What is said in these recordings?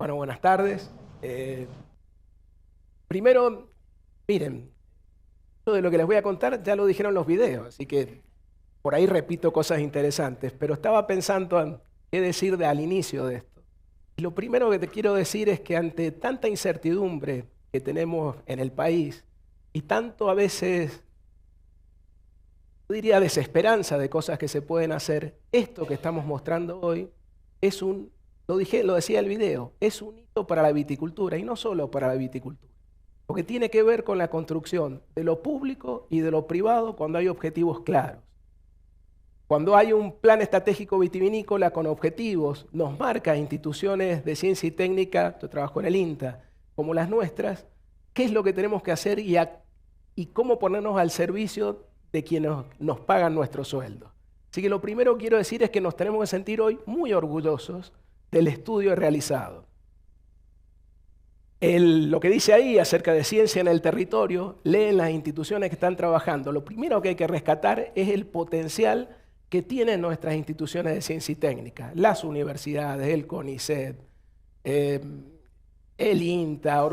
Bueno, buenas tardes. Primero, miren, todo de lo que les voy a contar ya lo dijeron los videos, así que por ahí repito cosas interesantes, pero estaba pensando en qué decir al inicio de esto. Y lo primero que te quiero decir es que ante tanta incertidumbre que tenemos en el país y tanto a veces, yo diría, desesperanza de cosas que se pueden hacer, esto que estamos mostrando hoy es lo decía el video, es un hito para la viticultura y no solo para la viticultura, porque tiene que ver con la construcción de lo público y de lo privado cuando hay objetivos claros. Cuando hay un plan estratégico vitivinícola con objetivos, nos marca instituciones de ciencia y técnica, yo trabajo en el INTA, como las nuestras, qué es lo que tenemos que hacer y cómo ponernos al servicio de quienes nos pagan nuestro sueldo. Así que lo primero que quiero decir es que nos tenemos que sentir hoy muy orgullosos del estudio realizado. Lo que dice ahí acerca de ciencia en el territorio, leen las instituciones que están trabajando. Lo primero que hay que rescatar es el potencial que tienen nuestras instituciones de ciencia y técnica, las universidades, el CONICET, el INTA,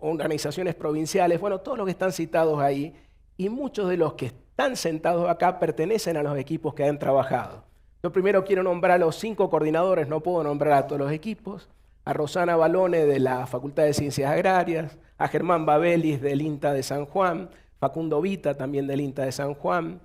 organizaciones provinciales, bueno, todos los que están citados ahí, y muchos de los que están sentados acá pertenecen a los equipos que han trabajado. Yo primero quiero nombrar a los 5 coordinadores, no puedo nombrar a todos los equipos, a Rosana Balone de la Facultad de Ciencias Agrarias, a Germán Babelis del INTA de San Juan, Facundo Vita también del INTA de San Juan,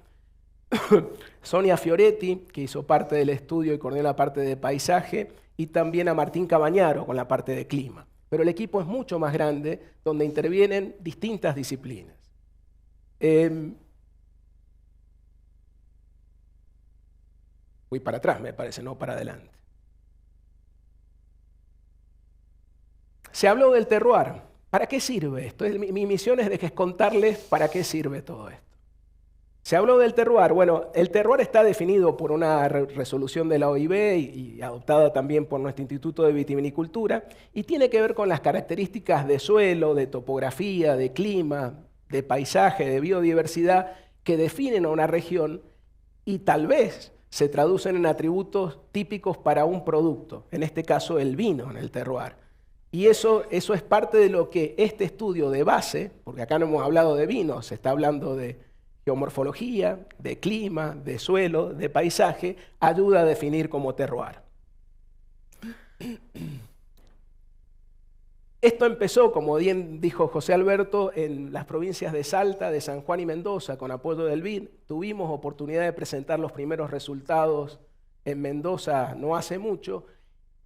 Sonia Fioretti, que hizo parte del estudio y coordinó la parte de paisaje, y también a Martín Cabañaro con la parte de clima. Pero el equipo es mucho más grande, donde intervienen distintas disciplinas. Voy para atrás, me parece, no para adelante. Se habló del terroir. ¿Para qué sirve esto? Mi misión es contarles para qué sirve todo esto. Se habló del terroir. Bueno, el terroir está definido por una resolución de la OIB y adoptada también por nuestro Instituto de Vitivinicultura y tiene que ver con las características de suelo, de topografía, de clima, de paisaje, de biodiversidad que definen a una región y tal vez se traducen en atributos típicos para un producto, en este caso el vino en el terroir. Y eso es parte de lo que este estudio de base, porque acá no hemos hablado de vino, se está hablando de geomorfología, de clima, de suelo, de paisaje, ayuda a definir como terroir. Esto empezó, como bien dijo José Alberto, en las provincias de Salta, de San Juan y Mendoza, con apoyo del BID. Tuvimos oportunidad de presentar los primeros resultados en Mendoza no hace mucho,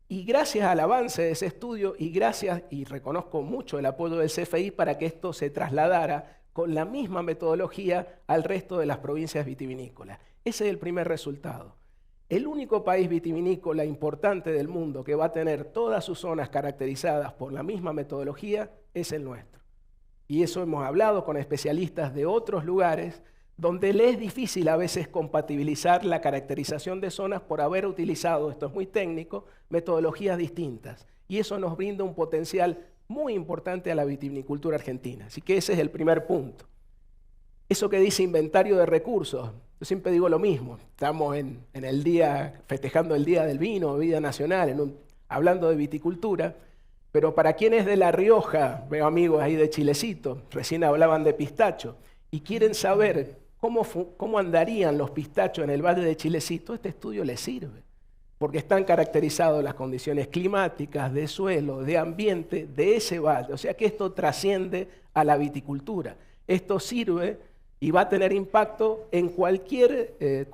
y gracias al avance de ese estudio, y reconozco mucho el apoyo del CFI para que esto se trasladara con la misma metodología al resto de las provincias vitivinícolas. Ese es el primer resultado. El único país vitivinícola importante del mundo que va a tener todas sus zonas caracterizadas por la misma metodología es el nuestro. Y eso hemos hablado con especialistas de otros lugares donde le es difícil a veces compatibilizar la caracterización de zonas por haber utilizado, esto es muy técnico, metodologías distintas. Y eso nos brinda un potencial muy importante a la vitivinicultura argentina. Así que ese es el primer punto. Eso que dice inventario de recursos, yo siempre digo lo mismo. Estamos en el día, festejando el Día del Vino, Bebida Nacional, hablando de viticultura, pero para quienes de La Rioja, veo amigos ahí de Chilecito, recién hablaban de pistacho, y quieren saber cómo andarían los pistachos en el Valle de Chilecito, este estudio les sirve, porque están caracterizadas las condiciones climáticas, de suelo, de ambiente, de ese valle. O sea que esto trasciende a la viticultura. Esto sirve y va a tener impacto en cualquier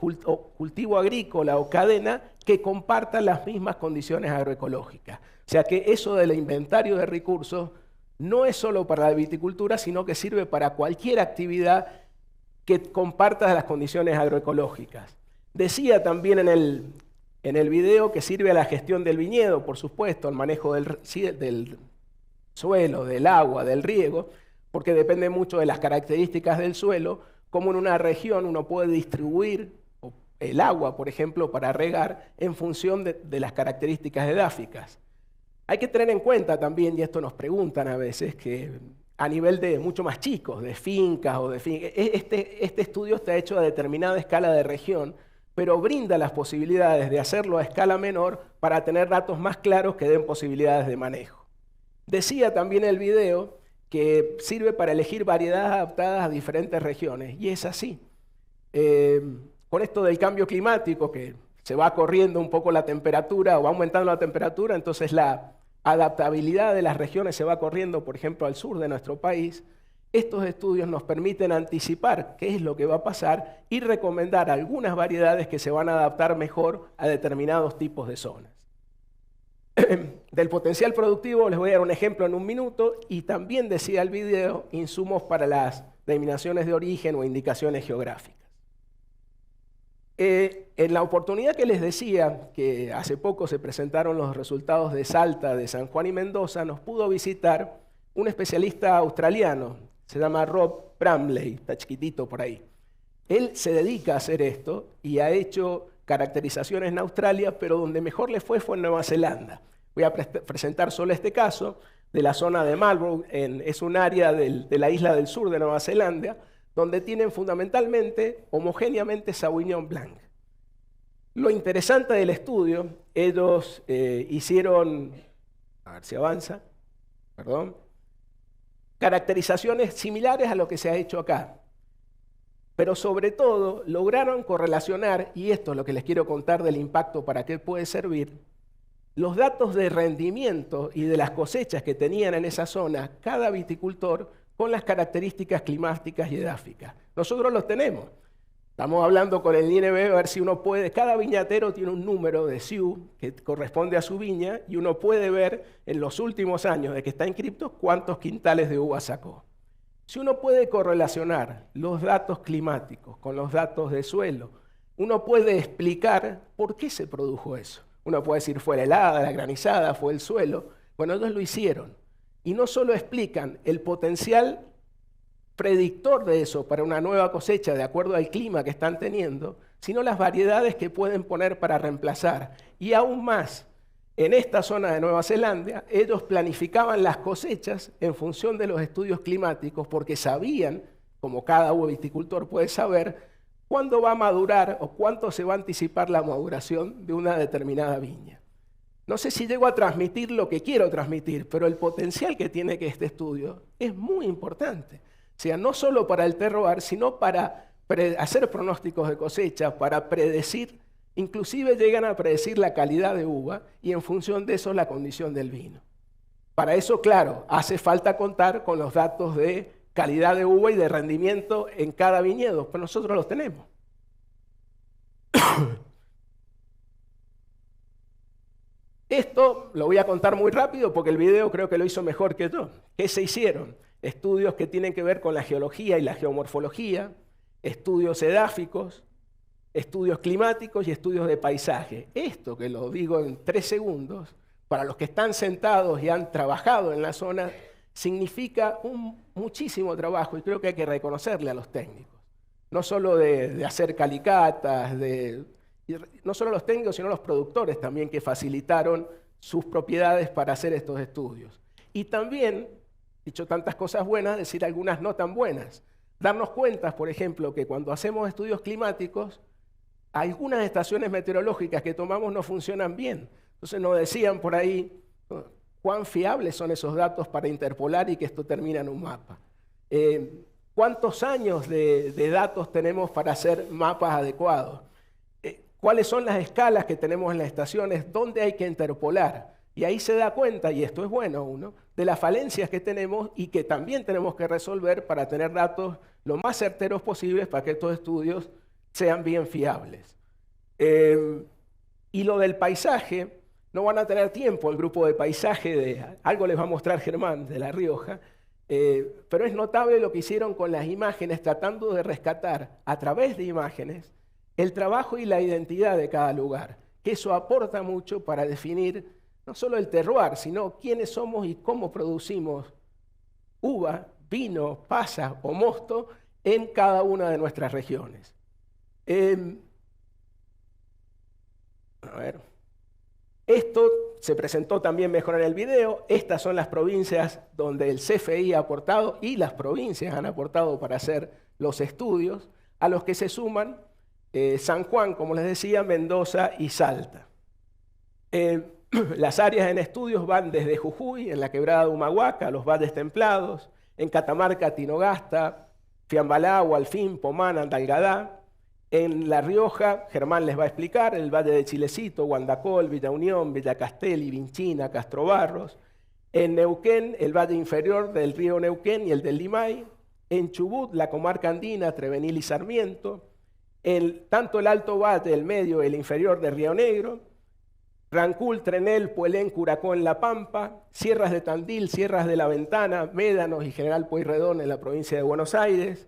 cultivo agrícola o cadena que comparta las mismas condiciones agroecológicas. O sea que eso del inventario de recursos no es solo para la viticultura, sino que sirve para cualquier actividad que comparta las condiciones agroecológicas. Decía también en el video que sirve a la gestión del viñedo, por supuesto, al manejo del suelo, del agua, del riego, porque depende mucho de las características del suelo, como en una región uno puede distribuir el agua, por ejemplo, para regar en función de las características edáficas. Hay que tener en cuenta también, y esto nos preguntan a veces, que a nivel de mucho más chicos, de fincas o de fincas, este estudio está hecho a determinada escala de región, pero brinda las posibilidades de hacerlo a escala menor para tener datos más claros que den posibilidades de manejo. Decía también el video que sirve para elegir variedades adaptadas a diferentes regiones, y es así. Con esto del cambio climático, que se va corriendo un poco la temperatura o va aumentando la temperatura, entonces la adaptabilidad de las regiones se va corriendo, por ejemplo, al sur de nuestro país. Estos estudios nos permiten anticipar qué es lo que va a pasar y recomendar algunas variedades que se van a adaptar mejor a determinados tipos de zonas. Del potencial productivo les voy a dar un ejemplo en un minuto, y también decía el video insumos para las denominaciones de origen o indicaciones geográficas. En la oportunidad que les decía que hace poco se presentaron los resultados de Salta, de San Juan y Mendoza, nos pudo visitar un especialista australiano, se llama Rob Bramley, está chiquitito por ahí. Él se dedica a hacer esto y ha hecho caracterizaciones en Australia, pero donde mejor le fue en Nueva Zelanda. Voy a presentar solo este caso de la zona de Marlborough, es un área de la isla del sur de Nueva Zelanda, donde tienen fundamentalmente, homogéneamente, Sauvignon Blanc. Lo interesante del estudio, ellos hicieron, a ver si avanza, perdón, caracterizaciones similares a lo que se ha hecho acá. Pero sobre todo lograron correlacionar, y esto es lo que les quiero contar del impacto para qué puede servir, los datos de rendimiento y de las cosechas que tenían en esa zona cada viticultor con las características climáticas y edáficas. Nosotros los tenemos. Estamos hablando con el INB a ver si uno puede, cada viñatero tiene un número de SIU que corresponde a su viña, y uno puede ver en los últimos años de que está inscripto cuántos quintales de uva sacó. Si uno puede correlacionar los datos climáticos con los datos de suelo, uno puede explicar por qué se produjo eso. Uno puede decir fue la helada, la granizada, fue el suelo. Bueno, ellos lo hicieron. Y no solo explican el potencial predictor de eso para una nueva cosecha de acuerdo al clima que están teniendo, sino las variedades que pueden poner para reemplazar. Y aún más, en esta zona de Nueva Zelanda, ellos planificaban las cosechas en función de los estudios climáticos, porque sabían, como cada viticultor puede saber, cuándo va a madurar o cuánto se va a anticipar la maduración de una determinada viña. No sé si llego a transmitir lo que quiero transmitir, pero el potencial que tiene este estudio es muy importante. O sea, no solo para el terroir, sino para hacer pronósticos de cosecha, para predecir, inclusive llegan a predecir la calidad de uva y en función de eso la condición del vino. Para eso, claro, hace falta contar con los datos de calidad de uva y de rendimiento en cada viñedo, pero nosotros los tenemos. Esto lo voy a contar muy rápido porque el video creo que lo hizo mejor que yo. ¿Qué se hicieron? Estudios que tienen que ver con la geología y la geomorfología, estudios edáficos, estudios climáticos y estudios de paisaje. Esto, que lo digo en 3 segundos, para los que están sentados y han trabajado en la zona, significa muchísimo trabajo, y creo que hay que reconocerle a los técnicos. No solo de hacer calicatas, no solo los técnicos, sino los productores también, que facilitaron sus propiedades para hacer estos estudios. Y también, dicho tantas cosas buenas, decir algunas no tan buenas. Darnos cuenta, por ejemplo, que cuando hacemos estudios climáticos, algunas estaciones meteorológicas que tomamos no funcionan bien. Entonces nos decían por ahí cuán fiables son esos datos para interpolar y que esto termina en un mapa. ¿Cuántos años de datos tenemos para hacer mapas adecuados? ¿Cuáles son las escalas que tenemos en las estaciones? ¿Dónde hay que interpolar? Y ahí se da cuenta, y esto es bueno uno, de las falencias que tenemos y que también tenemos que resolver para tener datos lo más certeros posibles para que estos estudios sean bien fiables. Y lo del paisaje, no van a tener tiempo el grupo de paisaje, algo les va a mostrar Germán de La Rioja, pero es notable lo que hicieron con las imágenes, tratando de rescatar a través de imágenes el trabajo y la identidad de cada lugar, que eso aporta mucho para definir no solo el terroir, sino quiénes somos y cómo producimos uva, vino, pasa o mosto en cada una de nuestras regiones. Esto se presentó también mejor en el video. Estas son las provincias donde el CFI ha aportado y las provincias han aportado para hacer los estudios, a los que se suman San Juan, como les decía, Mendoza y Salta. Las áreas en estudios van desde Jujuy, en la quebrada de Humahuaca, los valles templados, en Catamarca, Tinogasta, Fiambalá, Hualfín, Pomán, Andalgadá. En La Rioja, Germán les va a explicar, el valle de Chilecito, Guandacol, Villa Unión, Villa Castelli, Vinchina, Castrobarros. En Neuquén, el valle inferior del río Neuquén y el del Limay. En Chubut, la comarca andina, Trevenil y Sarmiento. Tanto el Alto Valle, el medio y el inferior de Río Negro. Rancul, Trenel, Puelén, Curacó en La Pampa. Sierras de Tandil, Sierras de la Ventana, Médanos y General Pueyrredón en la provincia de Buenos Aires.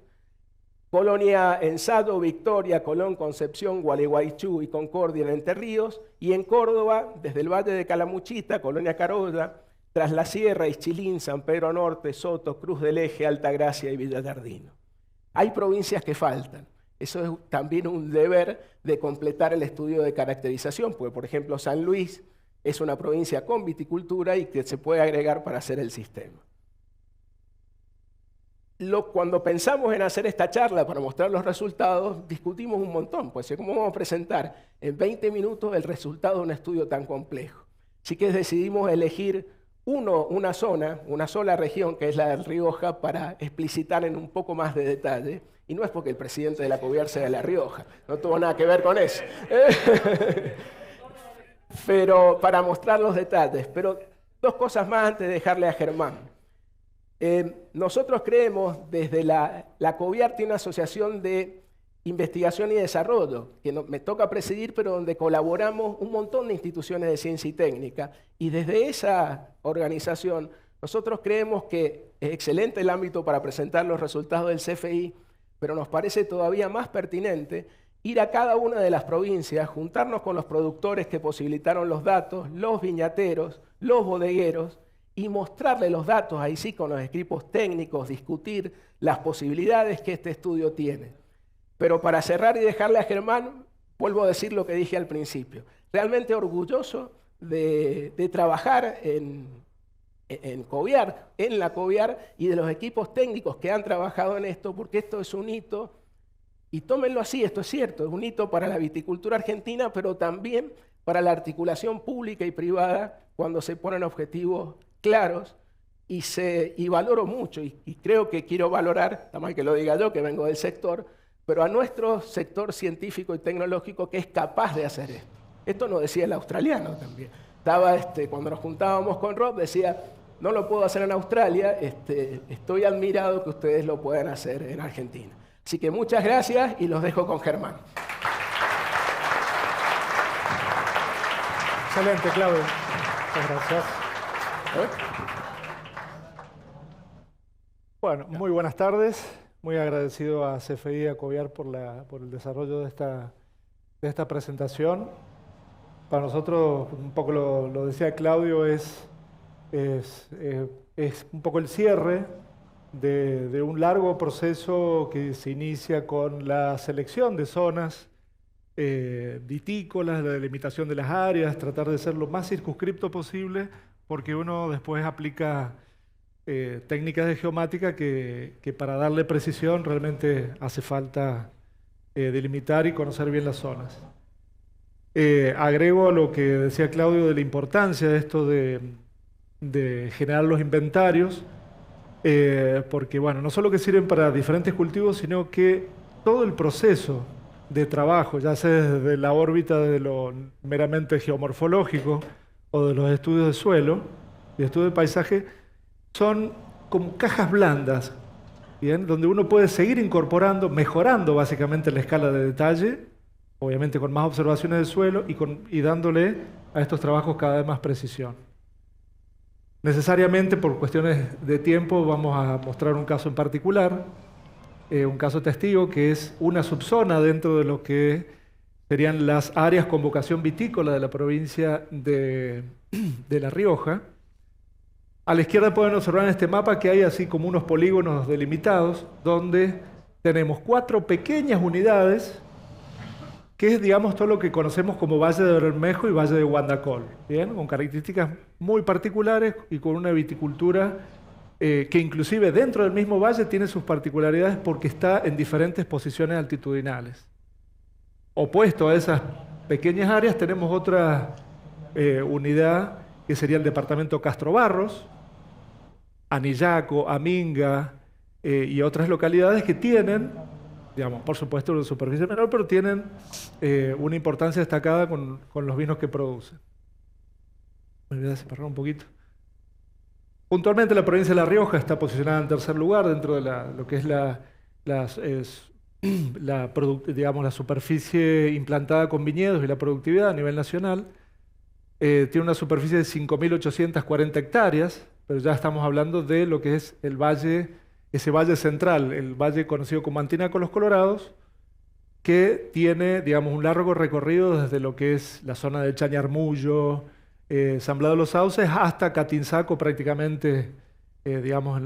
Colonia Ensado, Victoria, Colón, Concepción, Gualeguaychú y Concordia en Entre Ríos. Y en Córdoba, desde el Valle de Calamuchita, Colonia Carolla, Tras la Sierra, Ischilín, San Pedro Norte, Soto, Cruz del Eje, Altagracia y Villa Jardino. Hay provincias que faltan. Eso es también un deber de completar el estudio de caracterización, porque por ejemplo San Luis es una provincia con viticultura y que se puede agregar para hacer el sistema. Cuando pensamos en hacer esta charla para mostrar los resultados, discutimos un montón, pues ¿cómo vamos a presentar en 20 minutos el resultado de un estudio tan complejo? Así que decidimos elegir una sola región, que es la de Rioja, para explicitar en un poco más de detalle. Y no es porque el presidente de la COVIAR sea de La Rioja, no tuvo nada que ver con eso. Pero para mostrar los detalles. Pero dos cosas más antes de dejarle a Germán. Nosotros creemos, desde la COVIAR tiene una asociación de investigación y desarrollo, que me toca presidir, pero donde colaboramos un montón de instituciones de ciencia y técnica. Y desde esa organización, nosotros creemos que es excelente el ámbito para presentar los resultados del CFI, pero nos parece todavía más pertinente ir a cada una de las provincias, juntarnos con los productores que posibilitaron los datos, los viñateros, los bodegueros, y mostrarle los datos, ahí sí, con los equipos técnicos, discutir las posibilidades que este estudio tiene. Pero para cerrar y dejarle a Germán, vuelvo a decir lo que dije al principio. Realmente orgulloso de trabajar en COVIAR, en la COVIAR, y de los equipos técnicos que han trabajado en esto, porque esto es un hito, y tómenlo así, esto es cierto, es un hito para la viticultura argentina, pero también para la articulación pública y privada cuando se ponen objetivos claros, y valoro mucho, y creo que quiero valorar, está mal que lo diga yo, que vengo del sector, pero a nuestro sector científico y tecnológico que es capaz de hacer esto. Esto nos decía el australiano también. Cuando nos juntábamos con Rob, decía, no lo puedo hacer en Australia, estoy admirado que ustedes lo puedan hacer en Argentina. Así que muchas gracias y los dejo con Germán. Excelente, Claudio. Muchas gracias. Bueno, muy buenas tardes. Muy agradecido a CFI y a COVIAR por el desarrollo de esta presentación. Para nosotros, un poco lo decía Claudio, es un poco el cierre de un largo proceso que se inicia con la selección de zonas vitícolas, la delimitación de las áreas, tratar de ser lo más circunscripto posible, porque uno después aplica técnicas de geomática que para darle precisión realmente hace falta delimitar y conocer bien las zonas. Agrego a lo que decía Claudio de la importancia de esto de generar los inventarios, porque bueno, no solo que sirven para diferentes cultivos, sino que todo el proceso de trabajo, ya sea desde la órbita de lo meramente geomorfológico o de los estudios de suelo y estudios de paisaje, son como cajas blandas, ¿bien? Donde uno puede seguir incorporando, mejorando básicamente la escala de detalle, obviamente con más observaciones del suelo y dándole a estos trabajos cada vez más precisión. Necesariamente, por cuestiones de tiempo, vamos a mostrar un caso en particular, un caso testigo, que es una subzona dentro de lo que serían las áreas con vocación vitícola de la provincia de La Rioja. A la izquierda pueden observar en este mapa que hay así como unos polígonos delimitados, donde tenemos 4 pequeñas unidades, que es, digamos, todo lo que conocemos como Valle de Bermejo y Valle de Guandacol, ¿bien? Con características muy particulares y con una viticultura que inclusive dentro del mismo valle tiene sus particularidades porque está en diferentes posiciones altitudinales. opuesto a esas pequeñas áreas tenemos otra unidad que sería el departamento Castro Barros, Anillaco, Aminga y otras localidades que tienen, digamos, por supuesto una superficie menor, pero tienen una importancia destacada con los vinos que producen. Me voy a separar un poquito. Puntualmente la provincia de La Rioja está posicionada en tercer lugar dentro de lo que es digamos, la superficie implantada con viñedos y la productividad a nivel nacional. Tiene una superficie de 5.840 hectáreas, pero ya estamos hablando de lo que es el valle, ese valle central, el valle conocido como Antinaco Los Colorados, que tiene, digamos, un largo recorrido desde lo que es la zona de Chañarmullo, San Blas de los Sauces, hasta Catinzaco prácticamente, digamos,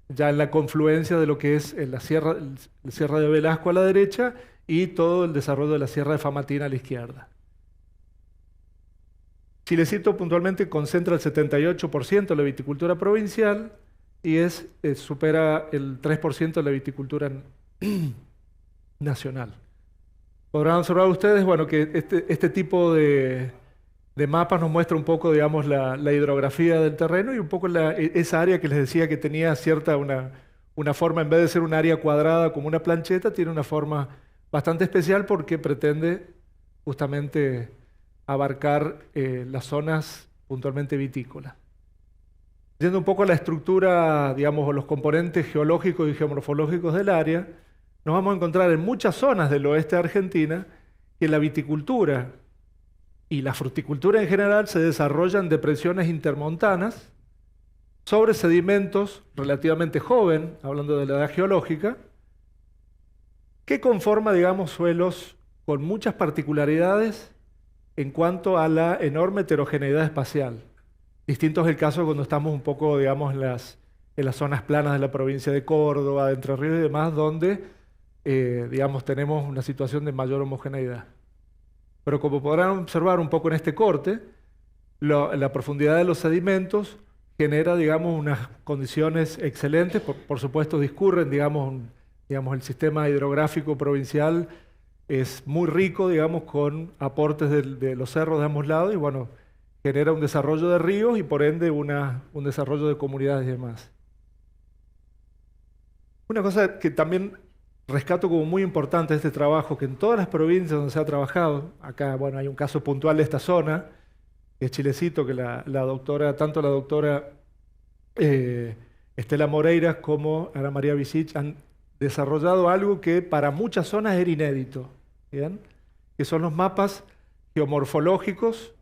ya en la confluencia de lo que es la Sierra de Velasco a la derecha y todo el desarrollo de la Sierra de Famatina a la izquierda. Chilecito puntualmente concentra el 78% de la viticultura provincial y supera el 3% de la viticultura nacional. Podrán observar ustedes, bueno, que este tipo de mapas nos muestra un poco, digamos, la hidrografía del terreno y un poco esa área que les decía que tenía una forma, en vez de ser un área cuadrada como una plancheta, tiene una forma bastante especial porque pretende justamente abarcar las zonas puntualmente vitícolas. Yendo un poco a la estructura, digamos, o los componentes geológicos y geomorfológicos del área, nos vamos a encontrar en muchas zonas del oeste de Argentina que la viticultura y la fruticultura en general se desarrollan en depresiones intermontanas sobre sedimentos relativamente jóvenes, hablando de la edad geológica, que conforma, digamos, suelos con muchas particularidades en cuanto a la enorme heterogeneidad espacial. Distinto es el caso cuando estamos un poco, digamos, en las zonas planas de la provincia de Córdoba, de Entre Ríos y demás, donde, digamos, tenemos una situación de mayor homogeneidad. Pero como podrán observar un poco en este corte, la profundidad de los sedimentos genera, digamos, unas condiciones excelentes. Por supuesto, discurren, digamos, el sistema hidrográfico provincial es muy rico, digamos, con aportes de los cerros de ambos lados y, bueno, genera un desarrollo de ríos y, por ende, un desarrollo de comunidades y demás. Una cosa que también rescato como muy importante de este trabajo, que en todas las provincias donde se ha trabajado, acá, bueno, hay un caso puntual de esta zona, que es Chilecito, que tanto la doctora Estela Moreira como Ana María Visich han desarrollado algo que para muchas zonas era inédito, ¿bien? Que son los mapas geomorfológicos,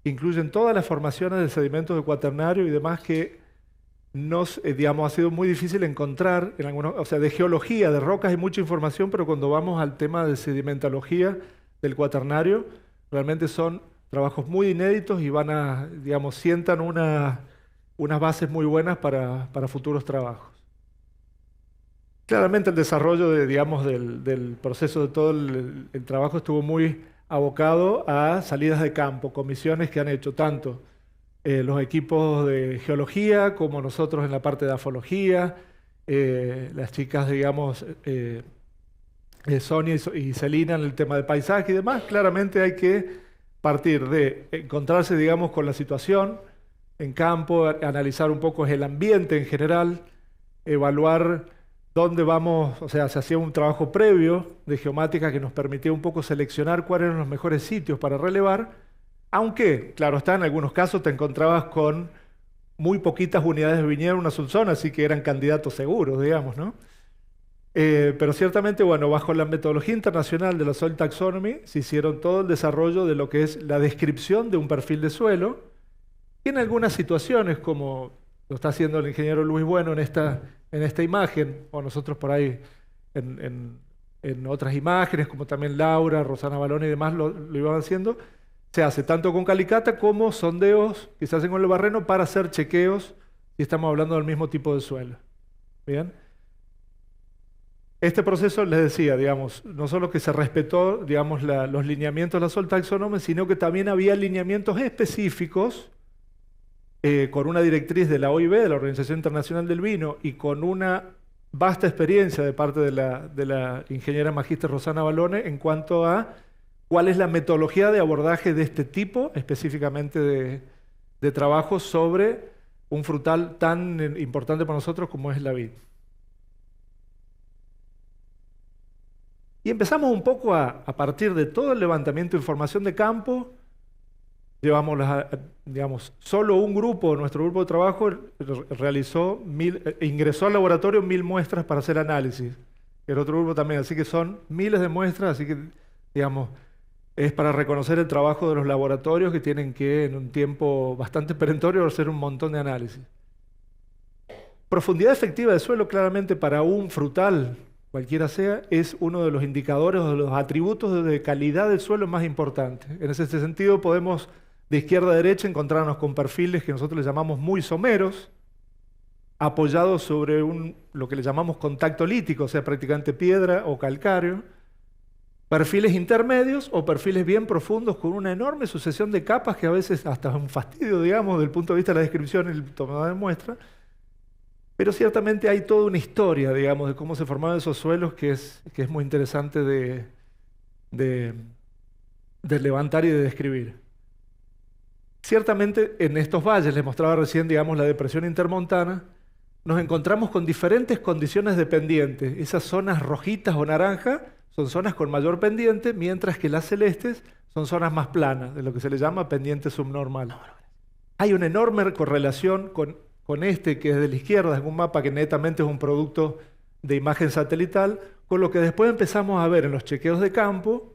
que incluyen todas las formaciones de sedimentos de cuaternario y demás que digamos, ha sido muy difícil encontrar, o sea, de geología, de rocas hay mucha información, pero cuando vamos al tema de sedimentología del cuaternario, realmente son trabajos muy inéditos y digamos, sientan unas bases muy buenas para futuros trabajos. Claramente el desarrollo del proceso de todo el trabajo estuvo muy abocado a salidas de campo, comisiones que han hecho tanto los equipos de geología como nosotros en la parte de afología, las chicas, digamos, Sonia y Celina en el tema de paisaje y demás. Claramente hay que partir de encontrarse, digamos, con la situación en campo, analizar un poco el ambiente en general, evaluar dónde vamos, o sea, se hacía un trabajo previo de geomática que nos permitía un poco seleccionar cuáles eran los mejores sitios para relevar, aunque, claro está, en algunos casos te encontrabas con muy poquitas unidades de viñedo en una subzona, así que eran candidatos seguros, digamos, ¿no? Pero ciertamente, bueno, bajo la metodología internacional de la Soil Taxonomy se hicieron todo el desarrollo de lo que es la descripción de un perfil de suelo, y en algunas situaciones, como lo está haciendo el ingeniero Luis Bueno en esta imagen, o nosotros por ahí en otras imágenes, como también Laura, Rosana Balón y demás lo iban haciendo, se hace tanto con calicata como sondeos que se hacen con el barreno para hacer chequeos si estamos hablando del mismo tipo de suelo. ¿Bien? Este proceso, les decía, digamos, no solo que se respetó, digamos, los lineamientos de la Soil Taxonomy, sino que también había lineamientos específicos con una directriz de la OIB, de la Organización Internacional del Vino, y con una vasta experiencia de parte de la ingeniera magíster Rosana Balone en cuanto a cuál es la metodología de abordaje de este tipo, específicamente de trabajo sobre un frutal tan importante para nosotros como es la vid. Y empezamos un poco a partir de todo el levantamiento de información de campo. Llevamos, digamos, solo un grupo, nuestro grupo de trabajo, ingresó al laboratorio 1000 muestras para hacer análisis. El otro grupo también, así que son miles de muestras, así que, digamos, es para reconocer el trabajo de los laboratorios que tienen que, en un tiempo bastante perentorio, hacer un montón de análisis. Profundidad efectiva de suelo, claramente, para un frutal, cualquiera sea, es uno de los indicadores o de los atributos de calidad del suelo más importantes. En ese sentido, podemos, de izquierda a derecha, encontrarnos con perfiles que nosotros les llamamos muy someros, apoyados sobre lo que le llamamos contacto lítico, o sea, prácticamente piedra o calcáreo, perfiles intermedios o perfiles bien profundos con una enorme sucesión de capas que a veces hasta es un fastidio, digamos, desde el punto de vista de la descripción y el tomador de muestra. Pero ciertamente hay toda una historia, digamos, de cómo se formaban esos suelos que es muy interesante de levantar y de describir. Ciertamente en estos valles, les mostraba recién, digamos, la depresión intermontana, nos encontramos con diferentes condiciones de pendiente. Esas zonas rojitas o naranjas son zonas con mayor pendiente, mientras que las celestes son zonas más planas, de lo que se le llama pendiente subnormal. Hay una enorme correlación con este, que es de la izquierda, es un mapa que netamente es un producto de imagen satelital, con lo que después empezamos a ver en los chequeos de campo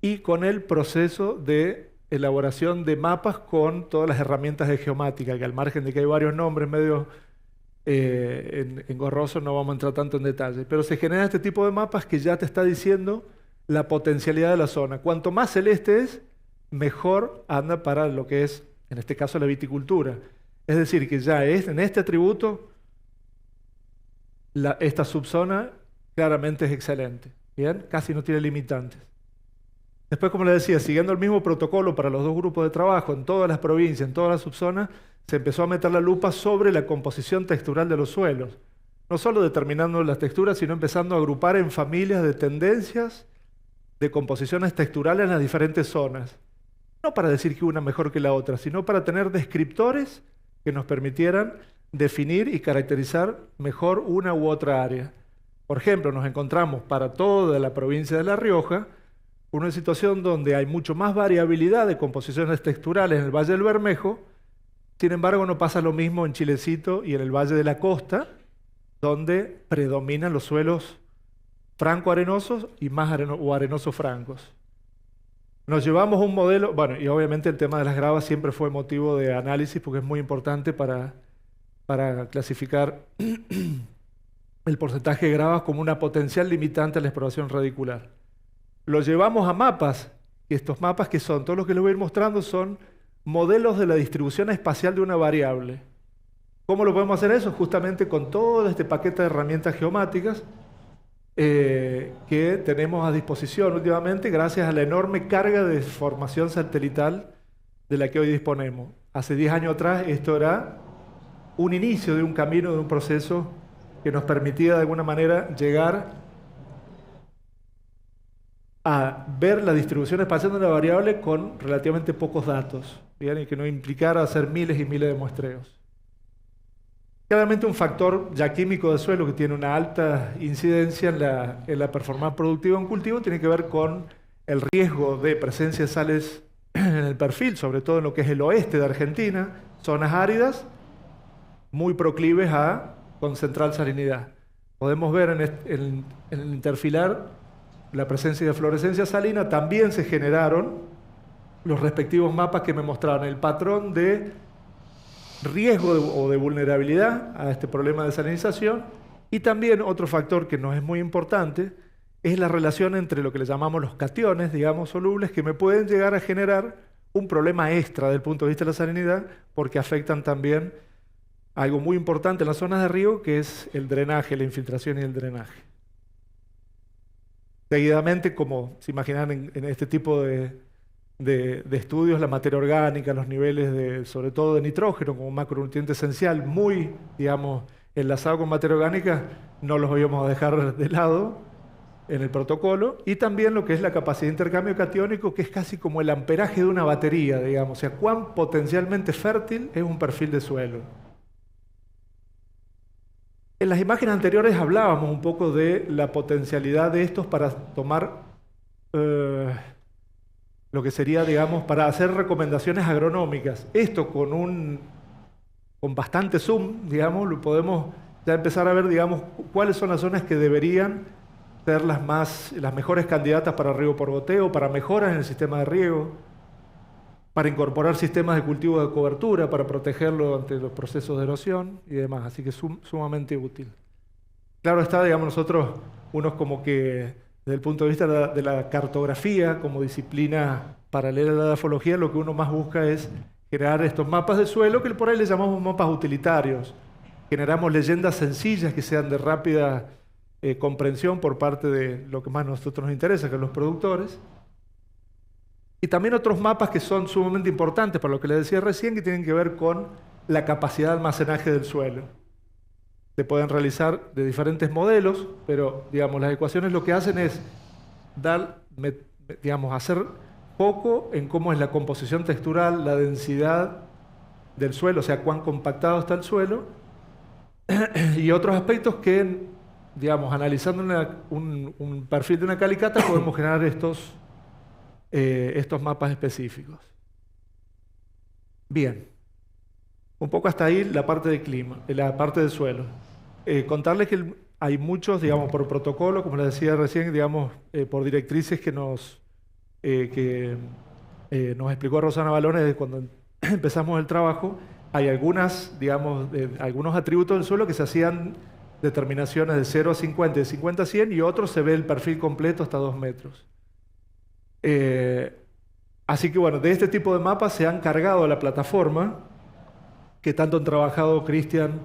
y con el proceso de elaboración de mapas con todas las herramientas de geomática, que al margen de que hay varios nombres medio engorrosos, no vamos a entrar tanto en detalle, pero se genera este tipo de mapas que ya te está diciendo la potencialidad de la zona. Cuanto más celeste es, mejor anda para lo que es, en este caso, la viticultura. Es decir, que ya es en este atributo, esta subzona claramente es excelente. ¿Bien? Casi no tiene limitantes. Después, como les decía, siguiendo el mismo protocolo para los dos grupos de trabajo, en todas las provincias, en todas las subzonas, se empezó a meter la lupa sobre la composición textural de los suelos. No solo determinando las texturas, sino empezando a agrupar en familias de tendencias de composiciones texturales en las diferentes zonas. No para decir que una mejor que la otra, sino para tener descriptores que nos permitieran definir y caracterizar mejor una u otra área. Por ejemplo, nos encontramos para toda la provincia de La Rioja una situación donde hay mucho más variabilidad de composiciones texturales en el Valle del Bermejo. Sin embargo, no pasa lo mismo en Chilecito y en el Valle de la Costa, donde predominan los suelos franco-arenosos y más arenosos francos. Nos llevamos un modelo, bueno, y obviamente el tema de las gravas siempre fue motivo de análisis porque es muy importante para clasificar el porcentaje de gravas como una potencial limitante a la exploración radicular. Lo llevamos a mapas, y estos mapas que son, todos los que les voy a ir mostrando son modelos de la distribución espacial de una variable. ¿Cómo lo podemos hacer eso? Justamente con todo este paquete de herramientas geomáticas que tenemos a disposición últimamente gracias a la enorme carga de formación satelital de la que hoy disponemos. Hace 10 años atrás esto era un inicio de un camino, de un proceso que nos permitía de alguna manera llegar a ver la distribución espacial de una variable con relativamente pocos datos, ¿bien? Y que no implicara hacer miles y miles de muestreos. Claramente un factor ya químico de suelo que tiene una alta incidencia en la performance productiva de un cultivo tiene que ver con el riesgo de presencia de sales en el perfil, sobre todo en lo que es el oeste de Argentina, zonas áridas muy proclives a concentrar salinidad. Podemos ver en el interfilar la presencia de fluorescencia salina. También se generaron los respectivos mapas que me mostraron el patrón de riesgo o de vulnerabilidad a este problema de salinización, y también otro factor que nos es muy importante es la relación entre lo que le llamamos los cationes, digamos, solubles, que me pueden llegar a generar un problema extra desde el punto de vista de la salinidad, porque afectan también algo muy importante en las zonas de riego, que es el drenaje, la infiltración y el drenaje. Seguidamente, como se imaginan en este tipo de estudios, la materia orgánica, los niveles sobre todo de nitrógeno como macronutriente esencial, muy, digamos, enlazado con materia orgánica no los íbamos a dejar de lado en el protocolo, y también lo que es la capacidad de intercambio catiónico, que es casi como el amperaje de una batería, digamos, o sea, cuán potencialmente fértil es un perfil de suelo. En las imágenes anteriores hablábamos un poco de la potencialidad de estos para tomar lo que sería, digamos, para hacer recomendaciones agronómicas. Esto con bastante zoom, digamos, lo podemos ya empezar a ver, digamos, cuáles son las zonas que deberían ser las mejores candidatas para riego por goteo, para mejoras en el sistema de riego, para incorporar sistemas de cultivo de cobertura, para protegerlo ante los procesos de erosión y demás. Así que es sumamente útil. Claro está, digamos, nosotros, unos como que desde el punto de vista de la cartografía, como disciplina paralela a la edafología, lo que uno más busca es crear estos mapas de suelo, que por ahí le llamamos mapas utilitarios. Generamos leyendas sencillas que sean de rápida comprensión por parte de lo que más a nosotros nos interesa, que son los productores. Y también otros mapas que son sumamente importantes para lo que les decía recién, que tienen que ver con la capacidad de almacenaje del suelo. Se pueden realizar de diferentes modelos, pero digamos, las ecuaciones lo que hacen es hacer foco en cómo es la composición textural, la densidad del suelo, o sea, cuán compactado está el suelo, y otros aspectos que, digamos, analizando un perfil de una calicata podemos generar estos mapas específicos. Bien, un poco hasta ahí la parte de clima, la parte del suelo. Contarles que hay muchos, digamos, por protocolo, como les decía recién, digamos, por directrices que nos explicó Rosana Balones desde cuando empezamos el trabajo. Hay algunos atributos del suelo que se hacían determinaciones de 0 a 50, de 50 a 100, y otros se ve el perfil completo hasta 2 metros. Así que bueno, de este tipo de mapas se han cargado a la plataforma, que tanto han trabajado Cristian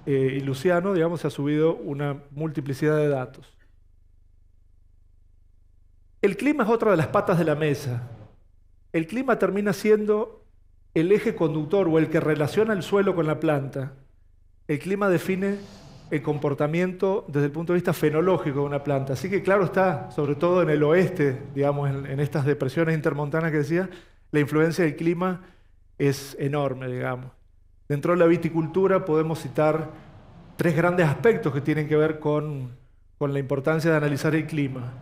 y Luciano, digamos, se ha subido una multiplicidad de datos. El clima es otra de las patas de la mesa. El clima termina siendo el eje conductor o el que relaciona el suelo con la planta. El clima define el comportamiento desde el punto de vista fenológico de una planta. Así que claro está, sobre todo en el oeste, digamos, en estas depresiones intermontanas que decía, la influencia del clima es enorme, digamos. Dentro de la viticultura podemos citar 3 grandes aspectos que tienen que ver con la importancia de analizar el clima: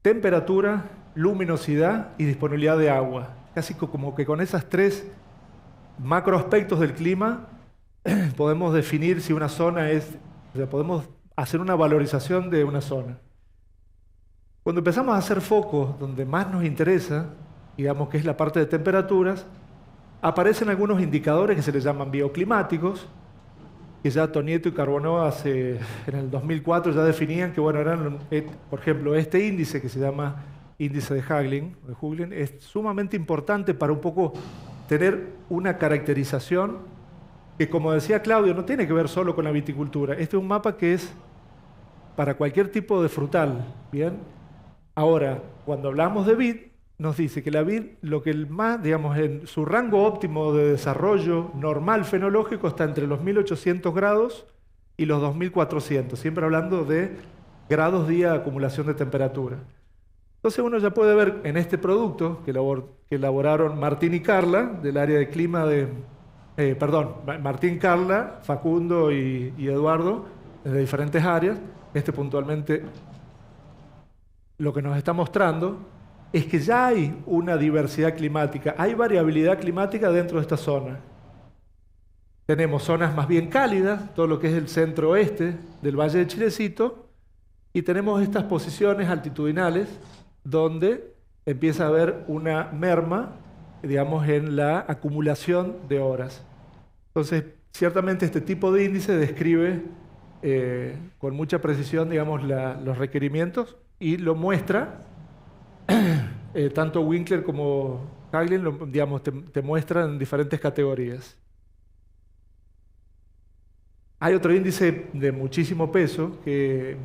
temperatura, luminosidad y disponibilidad de agua. Casi como que con esas 3 macroaspectos del clima podemos definir si una zona podemos hacer una valorización de una zona. Cuando empezamos a hacer focos donde más nos interesa, digamos que es la parte de temperaturas, aparecen algunos indicadores que se les llaman bioclimáticos, que ya Tonieto y Carbonó en el 2004 ya definían que, bueno, eran, por ejemplo, este índice que se llama índice de Hagelin, es sumamente importante para un poco tener una caracterización que, como decía Claudio, no tiene que ver solo con la viticultura. Este es un mapa que es para cualquier tipo de frutal, ¿bien? Ahora, cuando hablamos de vid, nos dice que la vid, lo que más, digamos, en su rango óptimo de desarrollo normal fenológico está entre los 1800 grados y los 2400, siempre hablando de grados día de acumulación de temperatura. Entonces uno ya puede ver en este producto que elaboraron Martín y Carla, del área de clima Martín, Carla, Facundo y Eduardo, de diferentes áreas. Puntualmente lo que nos está mostrando es que ya hay una diversidad climática, hay variabilidad climática dentro de esta zona. Tenemos zonas más bien cálidas, todo lo que es el centro-oeste del Valle de Chilecito, y tenemos estas posiciones altitudinales donde empieza a haber una merma, digamos, en la acumulación de horas. Entonces, ciertamente este tipo de índice describe con mucha precisión, digamos, los requerimientos, y lo muestra, tanto Winkler como Hagelin, digamos, te muestran en diferentes categorías. Hay otro índice de muchísimo peso,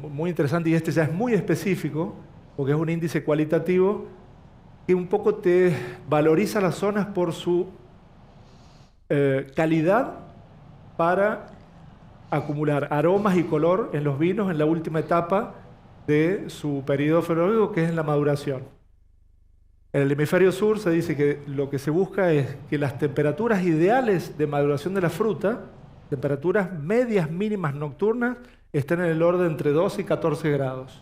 muy interesante, y este ya es muy específico, porque es un índice cualitativo que un poco te valoriza las zonas por su calidad para acumular aromas y color en los vinos en la última etapa de su periodo fenológico, que es en la maduración. En el hemisferio sur se dice que lo que se busca es que las temperaturas ideales de maduración de la fruta, temperaturas medias mínimas nocturnas, estén en el orden entre 12 y 14 grados.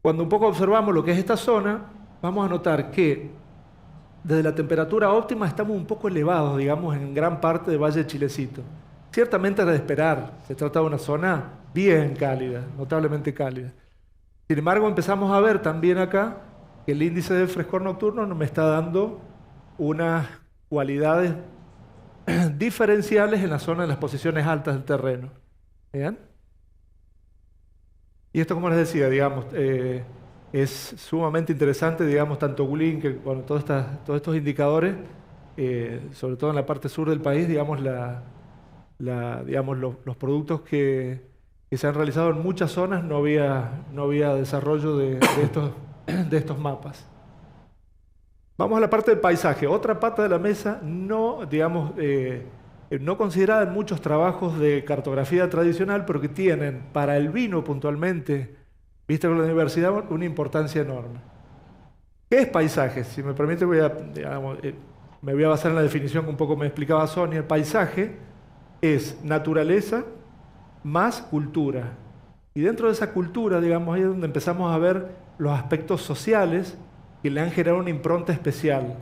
Cuando un poco observamos lo que es esta zona, vamos a notar que desde la temperatura óptima estamos un poco elevados, digamos, en gran parte del Valle de Chilecito. Ciertamente era de esperar, se trata de una zona bien cálida, notablemente cálida. Sin embargo, empezamos a ver también acá que el índice de frescor nocturno nos está dando unas cualidades diferenciales en la zona de las posiciones altas del terreno. ¿Bien? Y esto, como les decía, digamos, es sumamente interesante, digamos, tanto Gulin que bueno, todos estos indicadores, sobre todo en la parte sur del país, digamos, digamos los productos que se han realizado en muchas zonas no había desarrollo de estos mapas. Vamos a la parte del paisaje. Otra pata de la mesa no, digamos, no considerada en muchos trabajos de cartografía tradicional, pero que tienen para el vino puntualmente, vista con la universidad, una importancia enorme. ¿Qué es paisaje? Si me permite, me voy a basar en la definición que un poco me explicaba Sonia. El paisaje es naturaleza más cultura. Y dentro de esa cultura, digamos, ahí es donde empezamos a ver los aspectos sociales que le han generado una impronta especial.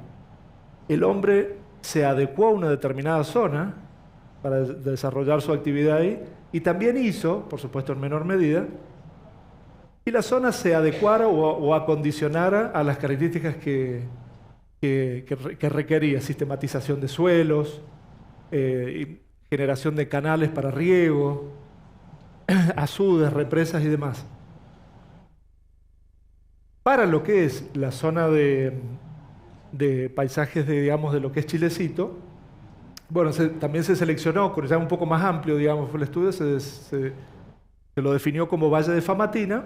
El hombre se adecuó a una determinada zona para desarrollar su actividad ahí y también hizo, por supuesto en menor medida, y la zona se adecuara o acondicionara a las características que requería: sistematización de suelos, generación de canales para riego, azudes, represas y demás. Para lo que es la zona de paisajes digamos, de lo que es Chilecito, bueno, también se seleccionó, con ya un poco más amplio, digamos, fue el estudio, se lo definió como Valle de Famatina,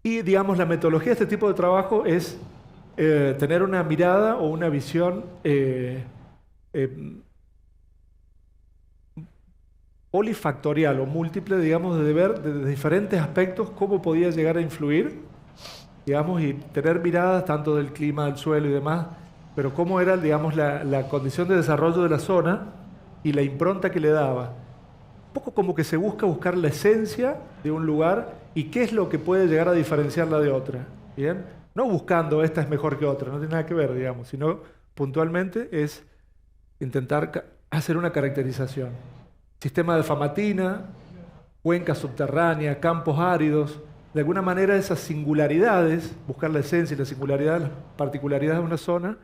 y, digamos, la metodología de este tipo de trabajo es tener una mirada o una visión polifactorial o múltiple, digamos, de ver desde diferentes aspectos cómo podía llegar a influir, digamos, y tener miradas tanto del clima, del suelo y demás, pero cómo era, digamos, la condición de desarrollo de la zona y la impronta que le daba. Un poco como que se buscar la esencia de un lugar y qué es lo que puede llegar a diferenciarla de otra, ¿bien? No buscando esta es mejor que otra, no tiene nada que ver, digamos, sino puntualmente es intentar hacer una caracterización. Sistema de Famatina, cuenca subterránea, campos áridos, de alguna manera esas singularidades, buscar la esencia y la singularidad, las particularidades de una zona,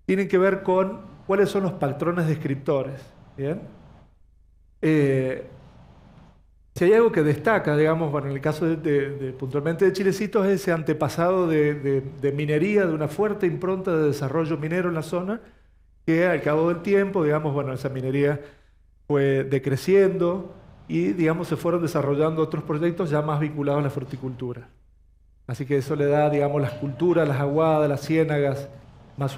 tienen que ver con cuáles son los patrones descriptores. ¿Bien? Si hay algo que destaca, digamos, bueno, en el caso puntualmente de Chilecito, es ese antepasado de minería, de una fuerte impronta de desarrollo minero en la zona, que al cabo del tiempo, digamos, bueno, esa minería fue decreciendo y, digamos, se fueron desarrollando otros proyectos ya más vinculados a la fruticultura. Así que eso le da, digamos, las culturas, las aguadas, las ciénagas,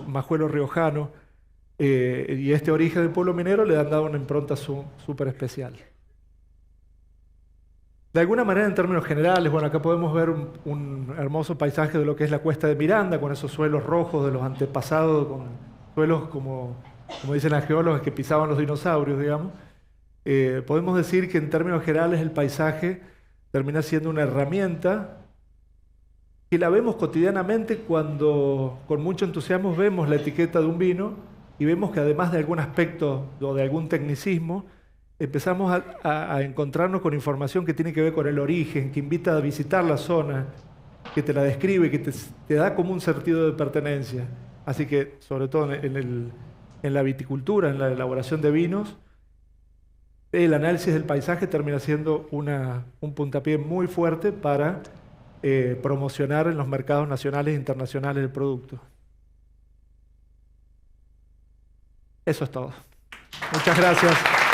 majuelo riojano, y este origen del pueblo minero le han dado una impronta súper especial. De alguna manera, en términos generales, bueno, acá podemos ver un hermoso paisaje de lo que es la cuesta de Miranda, con esos suelos rojos de los antepasados, con suelos como dicen las geólogas, que pisaban los dinosaurios, digamos. Podemos decir que en términos generales el paisaje termina siendo una herramienta que la vemos cotidianamente cuando con mucho entusiasmo vemos la etiqueta de un vino y vemos que, además de algún aspecto o de algún tecnicismo, empezamos a encontrarnos con información que tiene que ver con el origen, que invita a visitar la zona, que te la describe, que te da como un sentido de pertenencia. Así que, sobre todo en la viticultura, en la elaboración de vinos, el análisis del paisaje termina siendo un puntapié muy fuerte para promocionar en los mercados nacionales e internacionales el producto. Eso es todo. Muchas gracias.